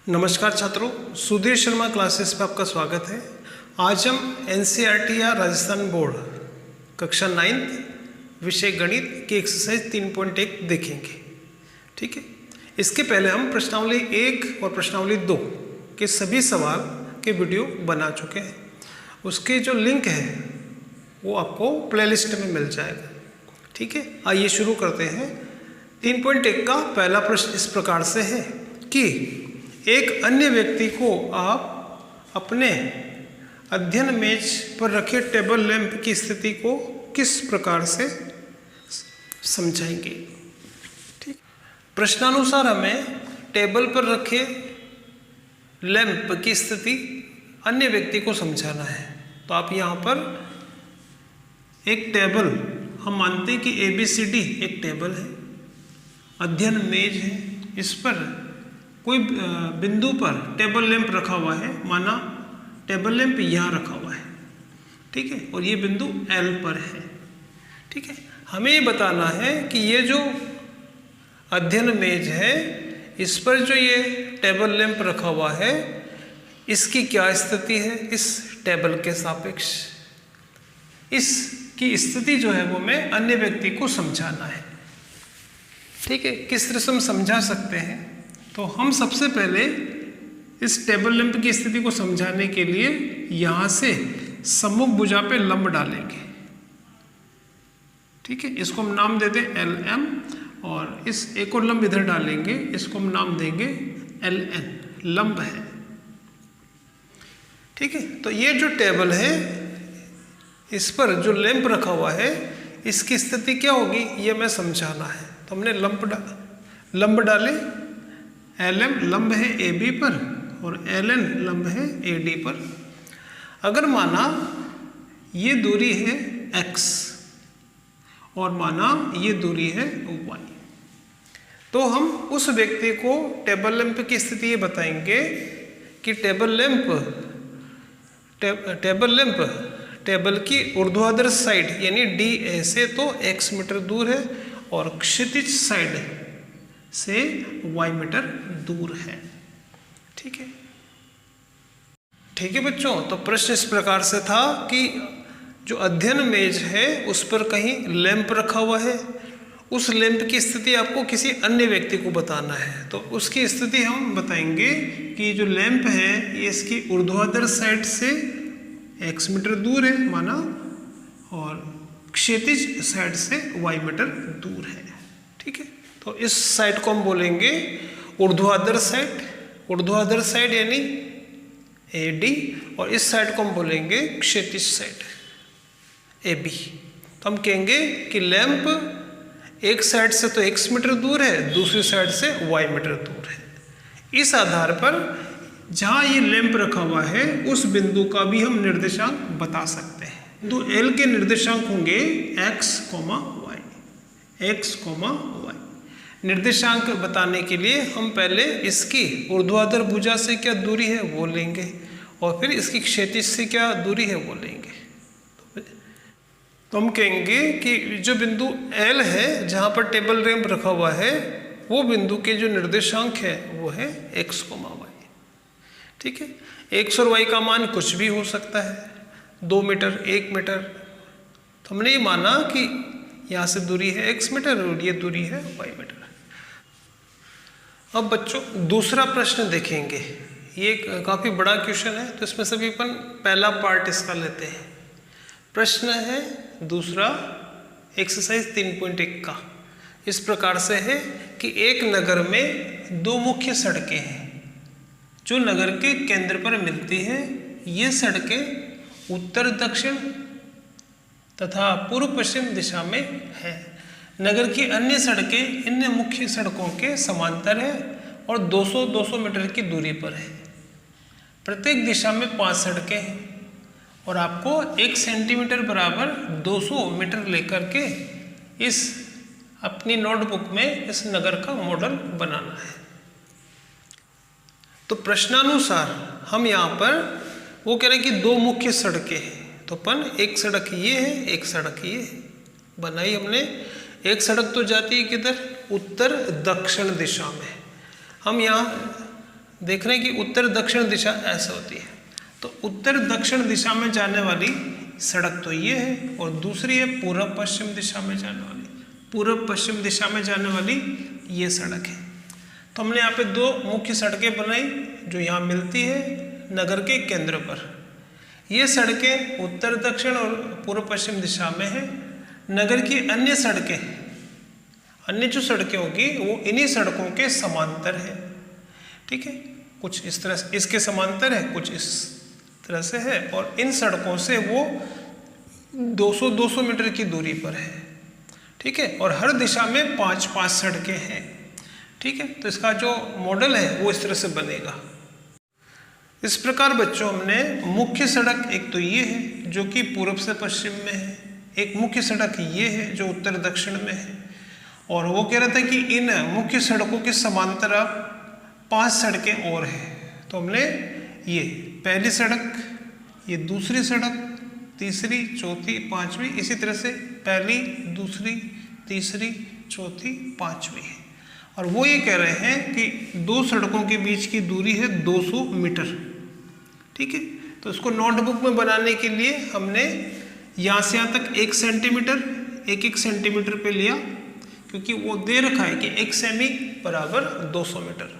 नमस्कार छात्रों, सुधीर शर्मा क्लासेस में आपका स्वागत है। आज हम एनसीईआरटी या राजस्थान बोर्ड कक्षा 9 विषय गणित की एक्सरसाइज 3.1 देखेंगे। ठीक है, इसके पहले हम प्रश्नावली 1 और प्रश्नावली 2 के सभी सवाल के वीडियो बना चुके हैं। उसके जो लिंक है वो आपको प्लेलिस्ट में मिल जाएगा। ठीक है, आइए शुरू करते हैं। 3.1 का पहला प्रश्न इस प्रकार से है कि एक अन्य व्यक्ति को आप अपने अध्ययन मेज पर रखे टेबल लैंप की स्थिति को किस प्रकार से समझाएंगे। ठीक, प्रश्नानुसार हमें टेबल पर रखे लैंप की स्थिति अन्य व्यक्ति को समझाना है। तो आप यहाँ पर एक टेबल, हम मानते हैं कि ABCD एक टेबल है, अध्ययन मेज है, इस पर कोई बिंदु पर टेबल लैंप रखा हुआ है। माना टेबल लैंप यहाँ रखा हुआ है, ठीक है, और ये बिंदु L पर है। ठीक है, हमें ये बताना है कि ये जो अध्ययन मेज है इस पर जो ये टेबल लैंप रखा हुआ है इसकी क्या स्थिति है इस टेबल के सापेक्ष। इसकी स्थिति जो है वो मैं अन्य व्यक्ति को समझाना है। ठीक है, किस तरह से हम समझा सकते हैं? तो हम सबसे पहले इस टेबल लैंप की स्थिति को समझाने के लिए यहाँ से सम्मुख भुजा पे लंब डालेंगे। ठीक है, इसको हम नाम देते हैं LM, और इस एक और लंब इधर डालेंगे, इसको हम नाम देंगे LN, लंब है। ठीक है, तो ये जो टेबल है इस पर जो लैंप रखा हुआ है इसकी स्थिति क्या होगी ये मैं समझाना है। तो हमने लंब डाले, LM लंब है AB पर और LN लंब है AD पर। अगर माना ये दूरी है X और माना ये दूरी है Y, तो हम उस व्यक्ति को टेबल लैंप की स्थिति ये बताएंगे कि टेबल लैंप टेबल की ऊर्ध्वाधर साइड यानी DA से तो X मीटर दूर है और क्षैतिज साइड से Y मीटर दूर है। ठीक है, ठीक है बच्चों। तो प्रश्न इस प्रकार से था कि जो अध्ययन मेज है उस पर कहीं लैंप रखा हुआ है, उस लैंप की स्थिति आपको किसी अन्य व्यक्ति को बताना है। तो उसकी स्थिति हम बताएंगे कि जो लैंप है ये इसकी ऊर्ध्वाधर साइड से X मीटर दूर है माना, और क्षैतिज साइड से Y मीटर दूर है। ठीक है, तो इस साइड को हम बोलेंगे ऊर्ध्वाधर साइड यानी AD, और इस साइड को हम बोलेंगे क्षैतिज साइड AB। तो हम कहेंगे कि लैंप एक साइड से तो X मीटर दूर है, दूसरी साइड से Y मीटर दूर है। इस आधार पर जहाँ ये लैंप रखा हुआ है उस बिंदु का भी हम निर्देशांक बता सकते हैं। बिंदु L के निर्देशांक होंगे x, y। निर्देशांक बताने के लिए हम पहले इसकी ऊर्ध्वाधर भुजा से क्या दूरी है वो लेंगे और फिर इसकी क्षैतिज से क्या दूरी है वो लेंगे। तो हम कहेंगे कि जो बिंदु L है जहाँ पर टेबल लैंप रखा हुआ है वो बिंदु के जो निर्देशांक है वो है x, y। ठीक है, x और y का मान कुछ भी हो सकता है, 2 मीटर, 1 मीटर। तो हमने ये माना कि यहाँ से दूरी है x मीटर और ये दूरी है y मीटर। अब बच्चों दूसरा प्रश्न देखेंगे। ये काफ़ी बड़ा क्वेश्चन है तो इसमें से भी अपन पहला पार्ट इसका लेते हैं। प्रश्न है दूसरा एक्सरसाइज 3.1 का। इस प्रकार से है कि एक नगर में 2 मुख्य सड़कें हैं जो नगर के केंद्र पर मिलती हैं। ये सड़कें उत्तर दक्षिण तथा पूर्व पश्चिम दिशा में है। नगर की अन्य सड़कें इन मुख्य सड़कों के समांतर है और 200-200 मीटर की दूरी पर है। प्रत्येक दिशा में 5 सड़कें हैं और आपको 1 सेंटीमीटर बराबर 200 मीटर लेकर के इस अपनी नोटबुक में इस नगर का मॉडल बनाना है। तो प्रश्नानुसार हम यहाँ पर वो कह रहे हैं कि 2 मुख्य सड़कें हैं। तो अपन एक सड़क ये है, एक सड़क ये है, बनाई हमने। एक सड़क तो जाती है किधर, उत्तर दक्षिण दिशा में। हम यहाँ देख रहे हैं कि उत्तर दक्षिण दिशा ऐसे होती है। तो उत्तर दक्षिण दिशा में जाने वाली सड़क तो ये है, और दूसरी है पूर्व पश्चिम दिशा में जाने वाली। पूर्व पश्चिम दिशा में जाने वाली ये सड़क है। तो हमने यहाँ पे दो मुख्य सड़कें बनाई जो यहाँ मिलती है नगर के केंद्र पर। ये सड़कें उत्तर दक्षिण और पूर्व पश्चिम दिशा में है। नगर की अन्य सड़कें, अन्य जो सड़कें होगी वो इन्हीं सड़कों के समांतर है। ठीक है, कुछ इस तरह से इसके समांतर है, कुछ इस तरह से है, और इन सड़कों से वो 200-200 मीटर की दूरी पर है। ठीक है, और हर दिशा में 5-5 सड़कें हैं। ठीक है, तो इसका जो मॉडल है वो इस तरह से बनेगा। इस प्रकार बच्चों हमने मुख्य सड़क एक तो ये है जो कि पूर्व से पश्चिम में है, एक मुख्य सड़क ये है जो उत्तर दक्षिण में है, और वो कह रहा था कि इन मुख्य सड़कों के समांतर 5 सड़कें और हैं। तो हमने ये पहली सड़क, ये दूसरी सड़क, तीसरी, चौथी, पांचवी, इसी तरह से पहली, दूसरी, तीसरी, चौथी, पांचवी है। और वो ये कह रहे हैं कि दो सड़कों के बीच की दूरी है 200 मीटर। ठीक है, तो इसको नोटबुक में बनाने के लिए हमने यहाँ से यहाँ तक 1 सेंटीमीटर 1-1 सेंटीमीटर पे लिया, क्योंकि वो दे रखा है कि 1 सेमी बराबर 200 मीटर।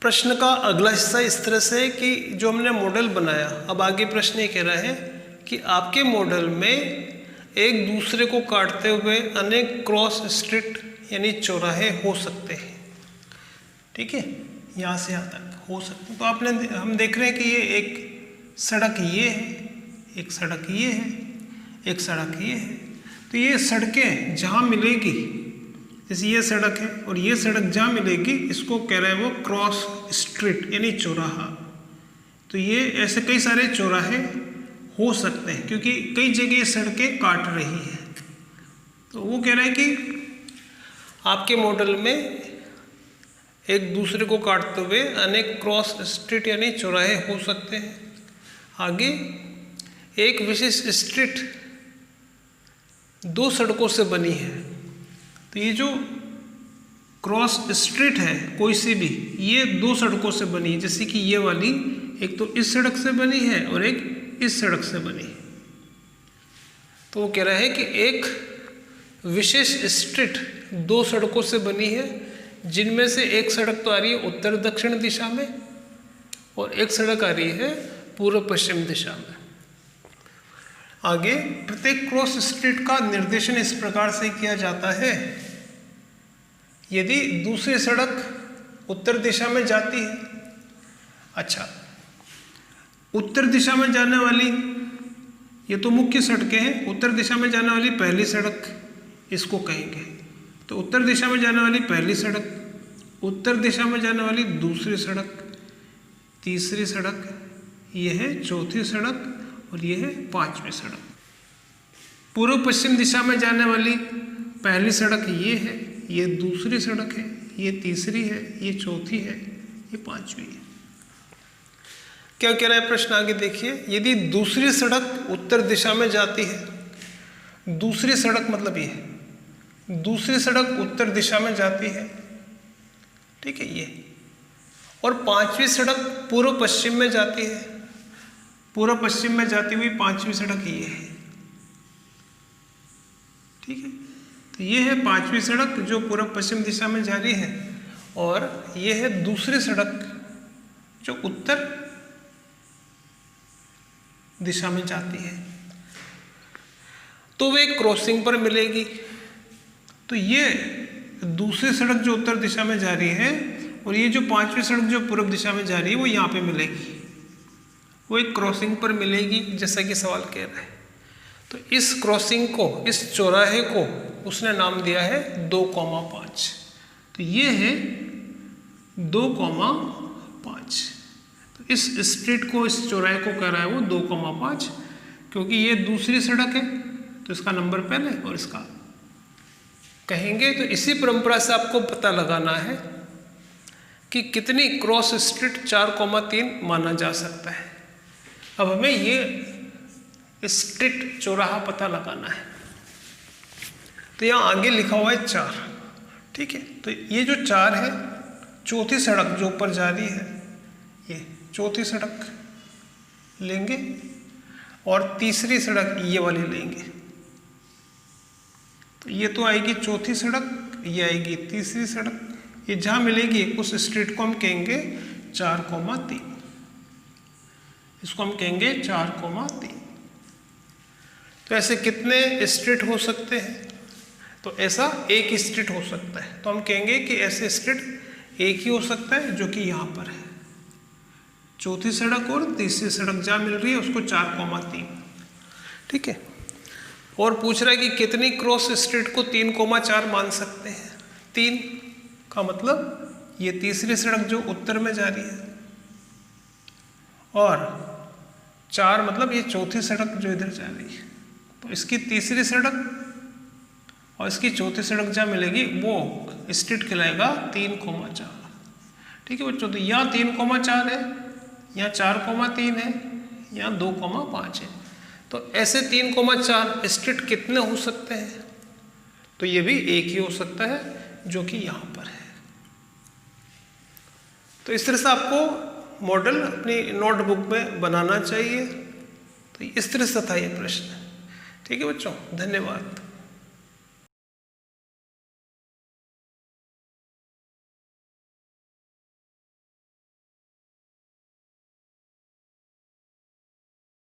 प्रश्न का अगला हिस्सा इस तरह से है कि जो हमने मॉडल बनाया, अब आगे प्रश्न ये कह रहा है कि आपके मॉडल में एक दूसरे को काटते हुए अनेक क्रॉस स्ट्रीट यानी चौराहे हो सकते हैं। ठीक है, यहाँ से यहाँ तक हो सकते हैं। तो हम देख रहे हैं कि ये एक सड़क ये है, एक सड़क ये है, एक सड़क ये है। तो ये सड़कें जहाँ मिलेगी, जैसे ये सड़क है और ये सड़क जहाँ मिलेगी, इसको कह रहे हैं वो क्रॉस स्ट्रीट यानी चौराहा। तो ये ऐसे कई सारे चौराहे हो सकते हैं क्योंकि कई जगह ये सड़कें काट रही हैं। तो वो कह रहे हैं कि आपके मॉडल में एक दूसरे को काटते हुए अनेक क्रॉस स्ट्रीट यानी चौराहे हो सकते हैं। आगे एक विशेष स्ट्रीट 2 सड़कों से बनी है। तो ये जो क्रॉस स्ट्रीट है कोई सी भी, ये 2 सड़कों से बनी है। जैसे कि ये वाली एक तो इस सड़क से बनी है और एक इस सड़क से बनी है। तो वो कह रहा है कि एक विशेष स्ट्रीट 2 सड़कों से बनी है, जिनमें से एक सड़क तो आ रही है उत्तर दक्षिण दिशा में और एक सड़क आ रही है पूर्व पश्चिम दिशा में। आगे प्रत्येक क्रॉस स्ट्रीट का निर्देशन इस प्रकार से किया जाता है, यदि दूसरी सड़क उत्तर दिशा में जाती है। अच्छा, उत्तर दिशा में जाने वाली ये तो मुख्य सड़कें हैं। उत्तर दिशा में जाने वाली पहली सड़क इसको कहेंगे। तो उत्तर दिशा में जाने वाली पहली सड़क, उत्तर दिशा में जाने वाली दूसरी सड़क, तीसरी सड़क, ये है चौथी सड़क और ये है 5वीं सड़क। पूर्व पश्चिम दिशा में जाने वाली पहली सड़क ये है, ये दूसरी सड़क है, ये तीसरी है, ये चौथी है, ये 5वीं है। क्या कह रहा है प्रश्न आगे देखिए। यदि दूसरी सड़क उत्तर दिशा में जाती है, दूसरी सड़क मतलब ये है, दूसरी सड़क उत्तर दिशा में जाती है, ठीक है ये, और 5वीं सड़क पूर्व पश्चिम में जाती है, पूर्व पश्चिम में जाती हुई 5वीं सड़क ये है, ठीक है। तो ये है 5वीं सड़क जो पूर्व पश्चिम दिशा में जा रही है, और ये है दूसरी सड़क जो उत्तर दिशा में जाती है। तो वे क्रॉसिंग पर मिलेगी। तो ये दूसरी सड़क जो उत्तर दिशा में जा रही है और ये जो 5वीं सड़क जो पूर्व दिशा में जा रही है वो यहाँ पे मिलेगी, वो एक क्रॉसिंग पर मिलेगी, जैसा कि सवाल कह रहा है। तो इस क्रॉसिंग को, इस चौराहे को उसने नाम दिया है 2,5। तो ये है 2,5। तो इस स्ट्रीट को, इस चौराहे को कह रहा है वो 2,5, क्योंकि ये दूसरी सड़क है तो इसका नंबर पहले और इसका कहेंगे। तो इसी परंपरा से आपको पता लगाना है कि कितनी क्रॉस स्ट्रीट 4,3 माना जा सकता है। अब हमें ये स्ट्रीट चौराहा पता लगाना है। तो यहाँ आगे लिखा हुआ है 4, ठीक है। तो ये जो 4 है चौथी सड़क जो ऊपर जा रही है, ये चौथी सड़क लेंगे और तीसरी सड़क ये वाली लेंगे। तो ये तो आएगी चौथी सड़क, ये आएगी तीसरी सड़क। ये जहाँ मिलेगी उस स्ट्रीट को हम कहेंगे 4,3। इसको हम कहेंगे 4,3। तो ऐसे कितने स्ट्रीट हो सकते हैं? तो ऐसा एक स्ट्रीट हो सकता है। तो हम कहेंगे कि ऐसे स्ट्रीट एक ही हो सकता है जो कि यहाँ पर है। चौथी सड़क और तीसरी सड़क जहाँ मिल रही है उसको 4,3। ठीक है। और पूछ रहा है कि कितनी क्रॉस स्ट्रीट को 3,4 मान सकते हैं। 3 का मतलब ये तीसरी सड़क जो उत्तर में जा रही है, और 4 मतलब ये चौथी सड़क जो इधर जा रही है। तो इसकी तीसरी सड़क और इसकी चौथी सड़क जहाँ मिलेगी वो स्ट्रीट कहलाएगा 3,4। ठीक है बच्चों। तो यहाँ 3,4 है, यहाँ 4,3 है, यहाँ 2,5 है। तो ऐसे 3,4 स्ट्रीट कितने हो सकते हैं? तो ये भी एक ही हो सकता है जो कि यहाँ पर है। तो इस तरह से आपको मॉडल अपनी नोटबुक में बनाना चाहिए। तो इस तरह से था ये प्रश्न। ठीक है बच्चों, धन्यवाद।